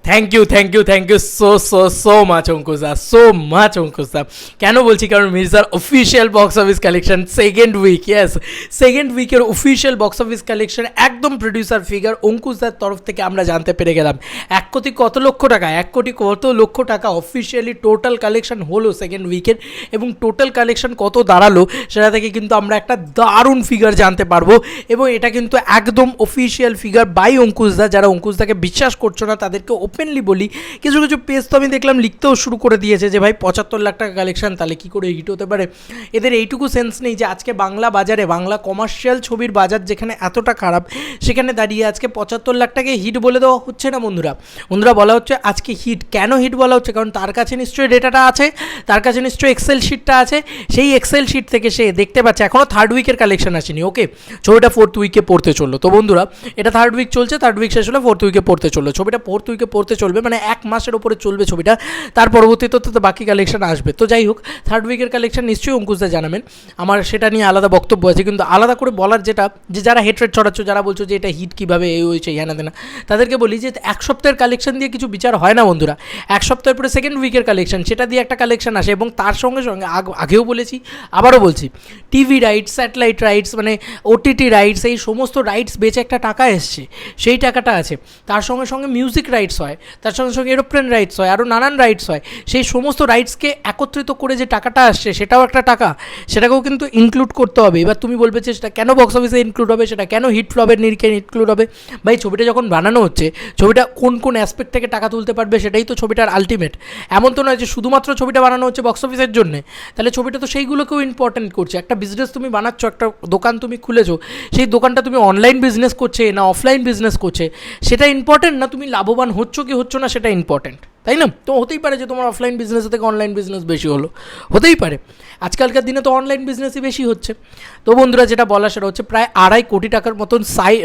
Thank you so much অঙ্কুশদা। কেন বলছি, কারণ মির্জার official box office collection second উইকের অফিসিয়াল বক্স অফিস কালেকশন একদম প্রডিউসার ফিগার অঙ্কুশদার তরফ থেকে আমরা জানতে পেরে গেলাম 1 কোটি কত লক্ষ টাকা অফিসিয়ালি টোটাল কালেকশন হলো সেকেন্ড উইকের, এবং টোটাল কালেকশন কত দাঁড়ালো সেটা থেকে কিন্তু আমরা একটা দারুণ ফিগার জানতে পারবো। এবং এটা কিন্তু একদম অফিসিয়াল ফিগার বাই অঙ্কুশদা। যারা অঙ্কুশদাকে বিশ্বাস করছো না তাদেরকে ওপেনলি বলি, কিছু পেজ তো আমি দেখলাম লিখতেও শুরু করে দিয়েছে যে ভাই 75 লাখ টাকা কালেকশন, তাহলে কী করে হিট হতে পারে। এদের এইটুকু সেন্স নেই যে আজকে বাংলা বাজারে, বাংলা কমার্শিয়াল ছবির বাজার যেখানে এতটা খারাপ, সেখানে দাঁড়িয়ে আজকে 75 লাখ টাকায় হিট বলে দেওয়া হচ্ছে না। বন্ধুরা বলা হচ্ছে আজকে হিট। কেন হিট বলা হচ্ছে? কারণ তার কাছে নিশ্চয়ই ডেটাটা আছে, তার কাছে নিশ্চয়ই এক্সেল শিটটা আছে। সেই এক্সেল শিট থেকে সে দেখতে পাচ্ছে এখনও 3rd উইকের কালেকশন আসেনি। ওকে, ছবিটা 4th উইকে পড়তে চললো। তো বন্ধুরা এটা 3rd উইক চলছে, 3rd উইক শেষ হলে 4th উইকে পড়তে চললো। ছবিটা 4th উইকে পড়তে চলবে, মানে 1 মাসের ওপরে চলবে ছবিটা। তার পরবর্তীতে তো বাকি কালেকশন আসবে। তো যাই হোক, 3rd উইকের কালেকশন নিশ্চয়ই অঙ্কুশদা জানাবেন। আমার সেটা নিয়ে আলাদা বক্তব্য আছে, কিন্তু আলাদা করে বলার যেটা, যে যারা হেট্রেট ছড়াচ্ছ, যারা বলছো যে এটা হিট কীভাবে এই হয়েছে হ্যানা দেনা, তাদেরকে বলি যে 1 সপ্তাহের কালেকশন দিয়ে কিছু বিচার হয় না বন্ধুরা। 1 সপ্তাহের পরে 2nd উইকের কালেকশন, সেটা দিয়ে একটা কালেকশন আসে। এবং তার সঙ্গে সঙ্গে আগেও বলেছি, আবারও বলছি, টিভি রাইটস, স্যাটেলাইট রাইটস, মানে ওটিটি রাইটস, এই সমস্ত রাইটস বেচে একটা টাকা এসছে, সেই টাকাটা আছে। তার সঙ্গে সঙ্গে মিউজিক রাইটস হয়, তার সঙ্গে সঙ্গে এরোপ্লেন রাইটস হয়, আরও নানান রাইটস হয়। সেই সমস্ত রাইটসকে একত্রিত করে যে টাকাটা আসছে, সেটাও একটা টাকা, সেটাকেও কিন্তু ইনক্লুড করতে হবে। এবার তুমি বলবে যে সেটা কেন বক্স অফিসে ইনক্লুড হবে, সেটা কেন হিট ফ্লপের নিরিখে ইনক্লুড হবে? ভাই ছবিটা যখন বানানো হচ্ছে, ছবিটা কোন অ্যাসপেক্ট থেকে টাকা তুলতে পারবে সেটাই তো ছবিটার আলটিমেট। এমন তো নয় যে শুধুমাত্র ছবিটা বানানো হচ্ছে বক্স অফিসের জন্যে, তাহলে ছবিটা তো সেইগুলোকেও ইম্পর্টেন্ট করছে। একটা বিজনেস তুমি বানাচ্ছ, একটা দোকান তুমি খুলেছো, সেই দোকানটা তুমি অনলাইন বিজনেস করছে না অফলাইন বিজনেস করছে, সেটা ইম্পর্টেন্ট না তুমি লাভবান হচ্ছ কি হচ্ছ না সেটা ইম্পর্টেন্ট, তাই না? তো হতেই পারে যে তোমার অফলাইন বিজনেস থেকে অনলাইন বিজনেস বেশি হলো, হতেই পারে। আজকালকার দিনে তো অনলাইন বিজনেসই বেশি হচ্ছে। তো বন্ধুরা যেটা বলা সেটা হচ্ছে প্রায় 2.5 কোটি টাকার মতন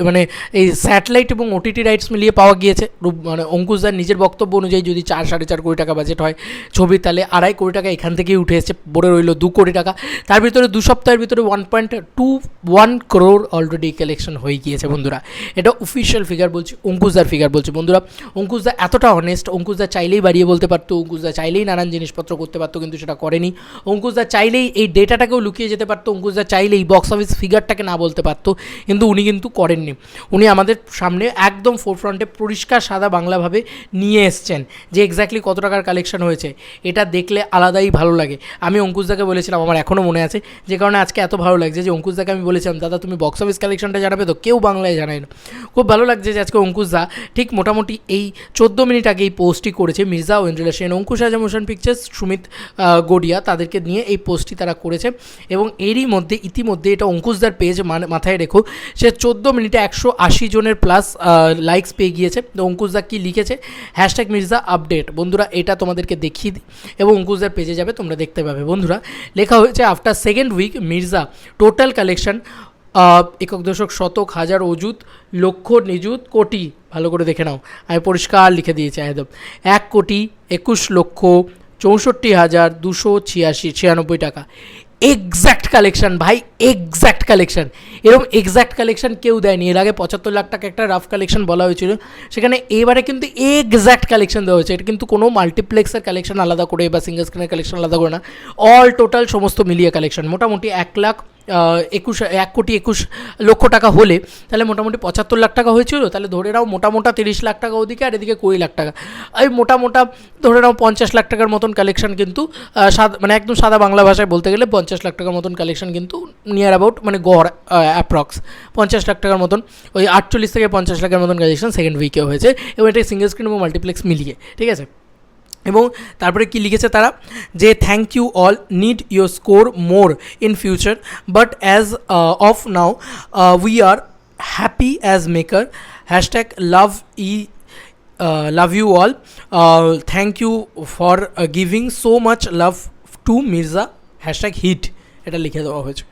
মানে এই স্যাটেলাইট এবং ওটিটি রাইটস মিলিয়ে পাওয়া গিয়েছে। মানে অঙ্কুশদার নিজের বক্তব্য অনুযায়ী যদি 4-4.5 কোটি টাকা বাজেট হয় ছবির, তাহলে 2.5 কোটি টাকা এখান থেকেই উঠে এসছে, পড়ে রইল 2 কোটি টাকা। তার ভিতরে 2 সপ্তাহের ভিতরে 1.21 crore অলরেডি কালেকশন হয়ে গিয়েছে বন্ধুরা। এটা অফিসিয়াল ফিগার বলছি, অঙ্কুশদার ফিগার বলছি বন্ধুরা। অঙ্কুশদা এতটা অনেস্ট, অঙ্কুশদা চাইলেই বাড়িয়ে বলতে পারতো, অঙ্কুশদা চাইলেই নানান জিনিসপত্র করতে পারতো, কিন্তু সেটা করেনি। অঙ্কুশদা চাইলেই এই ডেটাটাকেও লুকিয়ে যেতে পারতো, অঙ্কুশদা চাইলেই বক্স অফিস ফিগারটাকে না বলতে পারতো, কিন্তু উনি কিন্তু করেননি। উনি আমাদের সামনে একদম ফোরফ্রন্টে পরিষ্কার সাদা বাংলাভাবে নিয়ে এসছেন যে এক্স্যাক্টলি কত টাকার কালেকশন হয়েছে। এটা দেখলে আলাদাই ভালো লাগে। আমি অঙ্কুশদাকে বলেছিলাম, আমার এখনও মনে আছে, যে কারণে আজকে এত ভালো লাগছে, যে অঙ্কুশদাকে আমি বলেছিলাম দাদা তুমি বক্স অফিস কালেকশনটা জানাবে তো, কেউ বাংলায় জানায় না। খুব ভালো লাগছে যে আজকে অঙ্কুশদা ঠিক মোটামুটি এই 14 মিনিট আগে এই পোস্টটি করেছে। মির্জা ওয়েন্দ্রিলা সেন, অঙ্কুশ রাজা মোশন পিকচার্স, সুমিত গড়িয়া, তাদেরকে নিয়ে এই পোস্টটি তারা করেছে। এবং এরই মধ্যে ইতিমধ্যে এটা অঙ্কুশদার পেজ, মাথায় রেখো, সে 14 মিনিটে 180 জনের প্লাস লাইকস পেয়ে গিয়েছে। তো অঙ্কুশদা কী লিখেছে, #মির্জা আপডেট। বন্ধুরা এটা তোমাদেরকে দেখিয়ে দিই, এবং অঙ্কুশদার পেজে যাবে তোমরা দেখতে পাবে। বন্ধুরা লেখা হয়েছে after 2nd week Mirza total collection একক দশক শতক হাজার অযুত লক্ষ নিযুত কোটি। ভালো করে দেখে নাও, আমি পরিষ্কার লিখে দিয়েছি একদম, 1,21,64,296 টাকা। এক্স্যাক্ট কালেকশন ভাই, এক্স্যাক্ট কালেকশন। এরকম এক্স্যাক্ট কালেকশন কেউ দেয়নি। এর আগে 75 লাখ টাকা একটা রাফ কালেকশন বলা হয়েছিল, সেখানে এবারে কিন্তু এক্স্যাক্ট কালেকশন দেওয়া হয়েছে। এটা কিন্তু কোনো মাল্টিপ্লেক্সের কালেকশন আলাদা করে বা সিঙ্গল স্ক্রিনের কালেকশন আলাদা করে না, অল টোটাল সমস্ত মিলিয়ে কালেকশন। মোটামুটি 1,21,00,000 টাকা হলে তাহলে মোটামুটি 75 লাখ টাকা হয়েছিল। তাহলে ধরে নাও মোটামোটা 30 লাখ টাকা ওদিকে, আর এদিকে 20 লাখ টাকা, এই মোটামোটা ধরে নাও 50 লাখ টাকার মতন কালেকশন কিন্তু, মানে একদম সাদা বাংলা ভাষায় বলতে গেলে 50 লাখ টাকার মতন কালেকশন কিন্তু নিয়ার অ্যাবাউট, মানে গড় অ্যাপ্রক্স 50 লাখ টাকার মতন, ওই 48 থেকে 50 লাখের মতন কালেকশন সেকেন্ড উইকে হয়েছে, এবং এটা সিঙ্গল স্ক্রিন এবং মাল্টিপ্লেক্স মিলিয়ে, ঠিক আছে। এবং তারপরে কি লিখেছে তারা, যে thank you all, need your score more in future, but as of now we are happy as maker, love you all, thank you for giving so much love to Mirza, #hit এটা লিখে দেওয়া হয়েছে।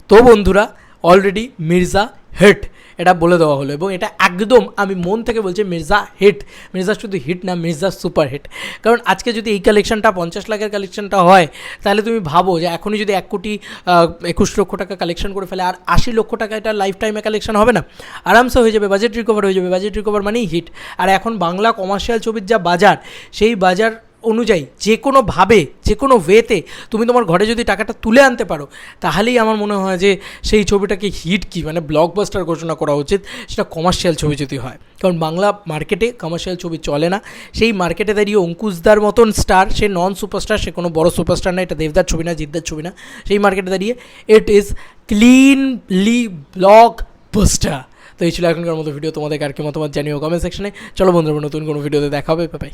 তো বন্ধুরা অলরেডি মির্জা হিট, এটা বলে দেওয়া হলো, এবং এটা একদম আমি মন থেকে বলছি মির্জা হিট। মির্জা শুধু হিট না, মির্জা সুপার হিট। কারণ আজকে যদি এই কালেকশনটা 50 লাখের কালেকশনটা হয়, তাহলে তুমি ভাবো যে এখনই যদি 1,21,00,000 টাকা কালেকশন করে ফেলে, আর 80 লক্ষ টাকা এটা লাইফ টাইমে কালেকশন হবে না, আরামসে হয়ে যাবে, বাজেট রিকভার হয়ে যাবে। বাজেট রিকভার মানেই হিট। আর এখন বাংলা কমার্শিয়াল ছবির যা বাজার, সেই বাজার অনুযায়ী যে কোনোভাবে যে কোনো ওয়েতে তুমি তোমার ঘরে যদি টাকাটা তুলে আনতে পারো, তাহলেই আমার মনে হয় যে সেই ছবিটাকে হিট কি মানে ব্লকবাস্টার ঘোষণা করা উচিত, সেটা কমার্শিয়াল ছবি যদি হয়। কারণ বাংলা মার্কেটে কমার্শিয়াল ছবি চলে না। সেই মার্কেটে দাঁড়িয়ে অঙ্কুশদার মতন স্টার, সে নন সুপারস্টার, সে কোনো বড় সুপারস্টার না, এটা দেবদার ছবি না, জিদ্দার ছবি না, সেই মার্কেটে দাঁড়িয়ে ইট ইজ ক্লিনলি ব্লকবাস্টার। তো এই ছিল এখনকার মতো ভিডিও। তোমাদের আর কি মতামত জানিও কমেন্ট সেকশনে। চলো বন্ধুরা, নতুন কোনো ভিডিওতে দেখা হবে। Bye bye.